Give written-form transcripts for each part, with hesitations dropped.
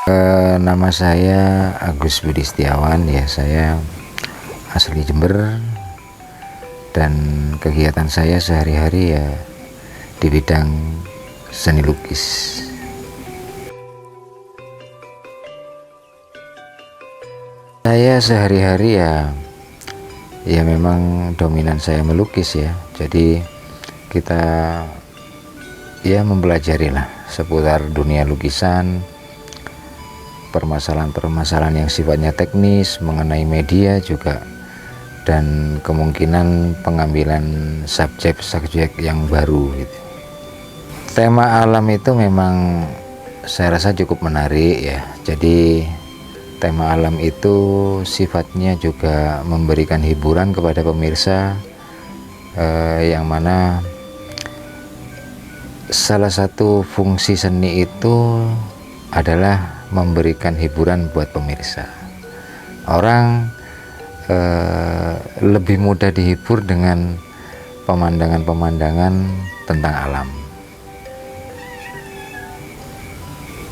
Nama saya Agus Budi Setiawan ya, saya asli Jember dan kegiatan saya sehari-hari ya di bidang seni lukis. Saya sehari-hari ya memang dominan saya melukis ya, jadi kita ya mempelajari lah seputar dunia lukisan, permasalahan-permasalahan yang sifatnya teknis mengenai media juga, dan kemungkinan pengambilan subjek-subjek yang baru gitu. Tema alam itu memang saya rasa cukup menarik ya, jadi tema alam itu sifatnya juga memberikan hiburan kepada pemirsa, yang mana salah satu fungsi seni itu adalah memberikan hiburan buat pemirsa. Orang lebih mudah dihibur dengan pemandangan-pemandangan tentang alam.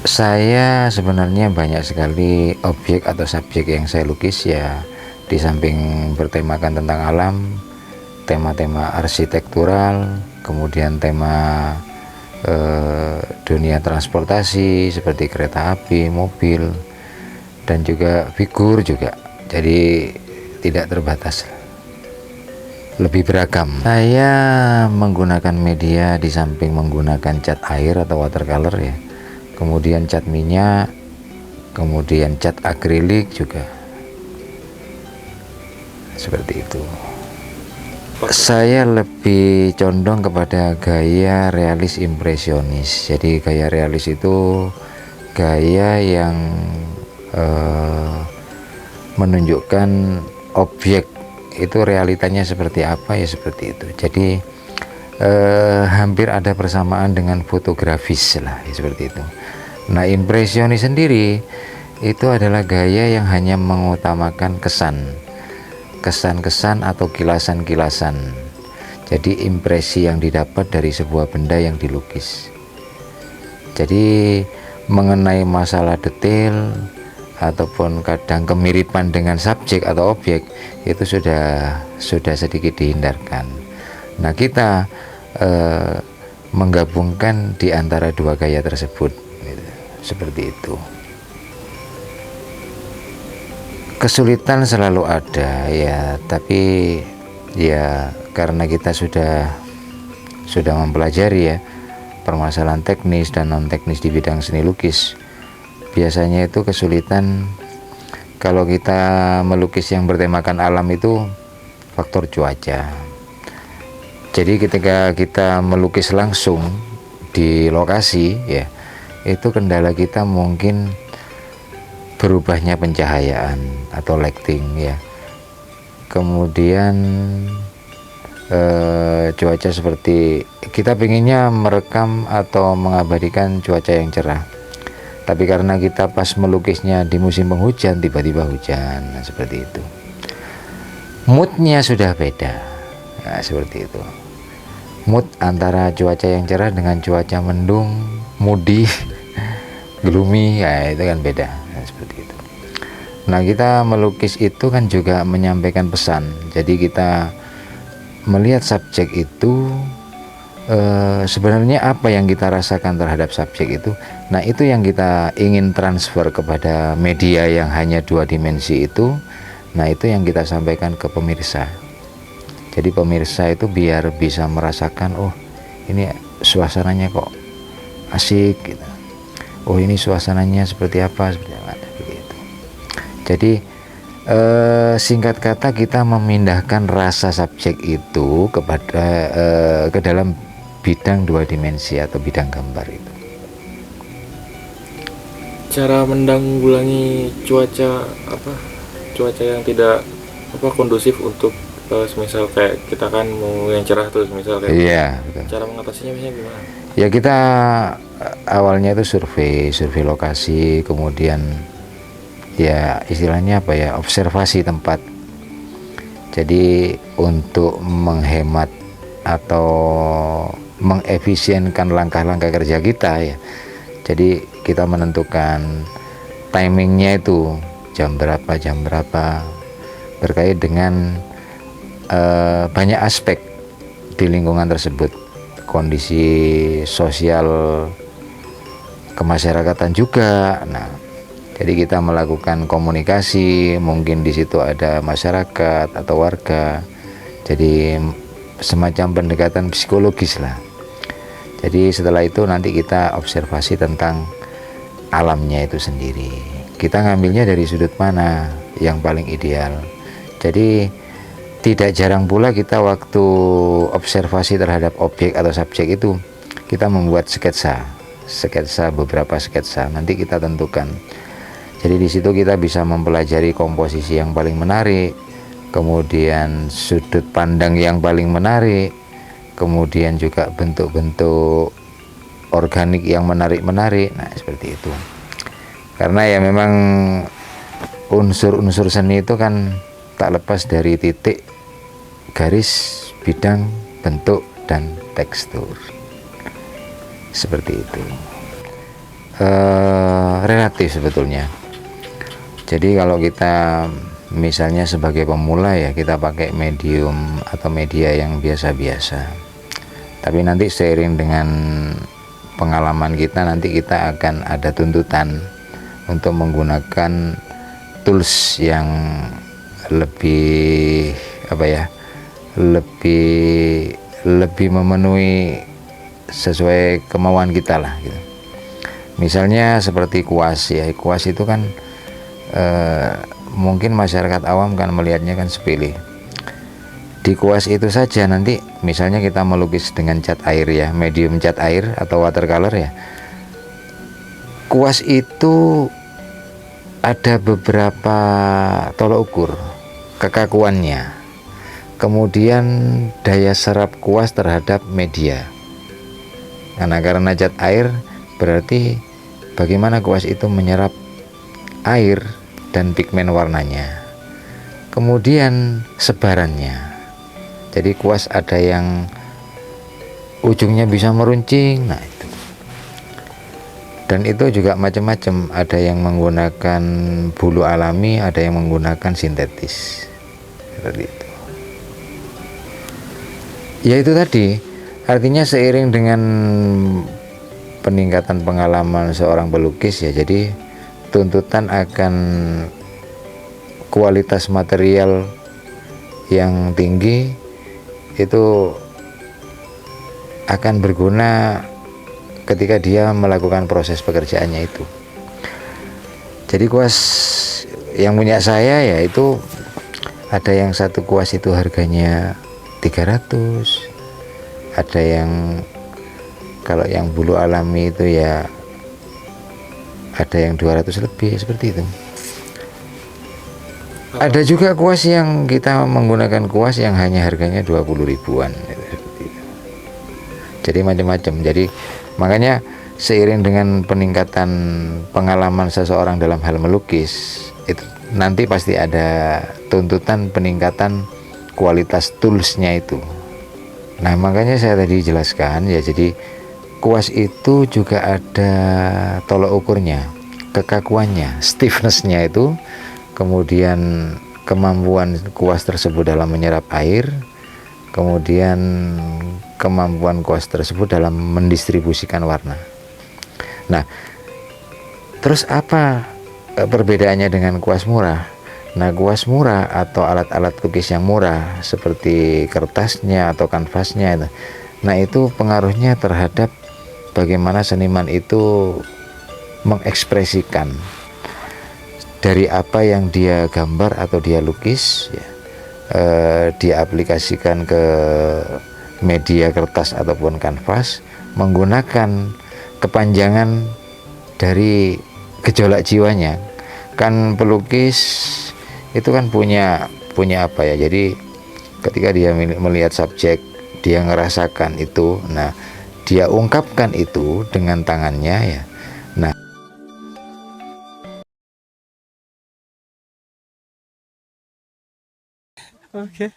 Saya sebenarnya banyak sekali objek atau subjek yang saya lukis ya, di samping bertemakan tentang alam, tema-tema arsitektural, kemudian tema dunia transportasi seperti kereta api, mobil, dan juga figur juga, jadi tidak terbatas, lebih beragam. Saya menggunakan media di samping menggunakan cat air atau watercolor ya, kemudian cat minyak, kemudian cat akrilik juga, seperti itu. Saya lebih condong kepada gaya realis impresionis. Jadi gaya realis itu gaya yang menunjukkan objek itu realitanya seperti apa ya, seperti itu. Jadi hampir ada persamaan dengan fotografis lah ya, seperti itu. Nah, impresionis sendiri itu adalah gaya yang hanya mengutamakan kesan-kesan atau kilasan-kilasan. Jadi impresi yang didapat dari sebuah benda yang dilukis. Jadi mengenai masalah detail ataupun kadang kemiripan dengan subjek atau objek itu sudah sedikit dihindarkan. Nah, kita menggabungkan di antara dua gaya tersebut gitu, seperti itu. Kesulitan selalu ada ya, tapi ya karena kita sudah mempelajari ya permasalahan teknis dan non teknis di bidang seni lukis, biasanya itu kesulitan kalau kita melukis yang bertemakan alam itu faktor cuaca. Jadi ketika kita melukis langsung di lokasi ya, itu kendala kita mungkin berubahnya pencahayaan atau lighting ya, kemudian cuaca seperti kita pengennya merekam atau mengabadikan cuaca yang cerah, tapi karena kita pas melukisnya di musim penghujan tiba-tiba hujan. Nah, seperti itu, moodnya sudah beda. Nah, seperti itu, mood antara cuaca yang cerah dengan cuaca mendung, moody, gloomy ya, itu kan beda. Seperti itu. Nah, kita melukis itu kan juga menyampaikan pesan. Jadi kita melihat subjek itu sebenarnya apa yang kita rasakan terhadap subjek itu. Nah, itu yang kita ingin transfer kepada media yang hanya dua dimensi itu. Nah, itu yang kita sampaikan ke pemirsa. Jadi pemirsa itu biar bisa merasakan, oh ini suasananya kok asik gitu. Oh ini suasananya seperti apa, seperti apa, begitu. Jadi singkat kata kita memindahkan rasa subjek itu kepada ke dalam bidang dua dimensi atau bidang gambar itu. Cara menanggulangi cuaca yang tidak kondusif untuk semisal kayak kita kan mau yang cerah terus misal kayak iya, betul. Cara mengatasinya misalnya gimana? Ya kita awalnya itu survei lokasi, kemudian ya istilahnya apa ya, observasi tempat. Jadi untuk menghemat atau mengefisienkan langkah-langkah kerja kita ya, jadi kita menentukan timingnya itu jam berapa berkait dengan banyak aspek di lingkungan tersebut, kondisi sosial kemasyarakatan juga. Nah, jadi kita melakukan komunikasi, mungkin di situ ada masyarakat atau warga, jadi semacam pendekatan psikologis lah. Jadi setelah itu nanti kita observasi tentang alamnya itu sendiri, kita ngambilnya dari sudut mana yang paling ideal. Jadi tidak jarang pula kita waktu observasi terhadap objek atau subjek itu kita membuat sketsa beberapa sketsa, nanti kita tentukan. Jadi di situ kita bisa mempelajari komposisi yang paling menarik, kemudian sudut pandang yang paling menarik, kemudian juga bentuk-bentuk organik yang menarik-menarik. Nah, seperti itu. Karena ya memang unsur-unsur seni itu kan tak lepas dari titik, garis, bidang, bentuk, dan tekstur. Seperti itu. Relatif sebetulnya. Jadi kalau kita misalnya sebagai pemula ya kita pakai medium atau media yang biasa-biasa. Tapi nanti seiring dengan pengalaman kita, nanti kita akan ada tuntutan untuk menggunakan tools yang lebih lebih memenuhi sesuai kemauan kita lah gitu. Misalnya seperti kuas ya, kuas itu kan mungkin masyarakat awam kan melihatnya kan sepele. Di kuas itu saja nanti misalnya kita melukis dengan cat air ya, medium cat air atau watercolor ya, kuas itu ada beberapa tolok ukur kekakuannya, kemudian daya serap kuas terhadap media. Karena cat air berarti bagaimana kuas itu menyerap air dan pigmen warnanya, kemudian sebarannya. Jadi kuas ada yang ujungnya bisa meruncing, nah itu. Dan itu juga macam-macam, ada yang menggunakan bulu alami, ada yang menggunakan sintetis. Seperti itu. Ya itu tadi, artinya seiring dengan peningkatan pengalaman seorang pelukis ya, jadi tuntutan akan kualitas material yang tinggi itu akan berguna ketika dia melakukan proses pekerjaannya itu. Jadi kuas yang punya saya ya itu ada yang satu kuas itu harganya 300, ada yang kalau yang bulu alami itu ya ada yang 200 lebih, seperti itu. Ada juga kuas yang kita menggunakan kuas yang hanya harganya 20 ribuan seperti itu. Jadi macam-macam. Jadi makanya seiring dengan peningkatan pengalaman seseorang dalam hal melukis itu nanti pasti ada tuntutan peningkatan kualitas toolsnya itu. Nah makanya saya tadi jelaskan ya, jadi kuas itu juga ada tolok ukurnya, kekakuannya, stiffnessnya itu, kemudian kemampuan kuas tersebut dalam menyerap air, kemudian kemampuan kuas tersebut dalam mendistribusikan warna. Nah, terus apa perbedaannya dengan kuas murah? Nah, kuas murah atau alat-alat lukis yang murah seperti kertasnya atau kanvasnya itu, nah itu pengaruhnya terhadap bagaimana seniman itu mengekspresikan dari apa yang dia gambar atau dia lukis ya, dia aplikasikan ke media kertas ataupun kanvas menggunakan kepanjangan dari gejolak jiwanya. Kan pelukis itu kan punya apa ya, jadi ketika dia melihat subjek, dia ngerasakan itu, nah dia ungkapkan itu dengan tangannya ya. Nah, Oke.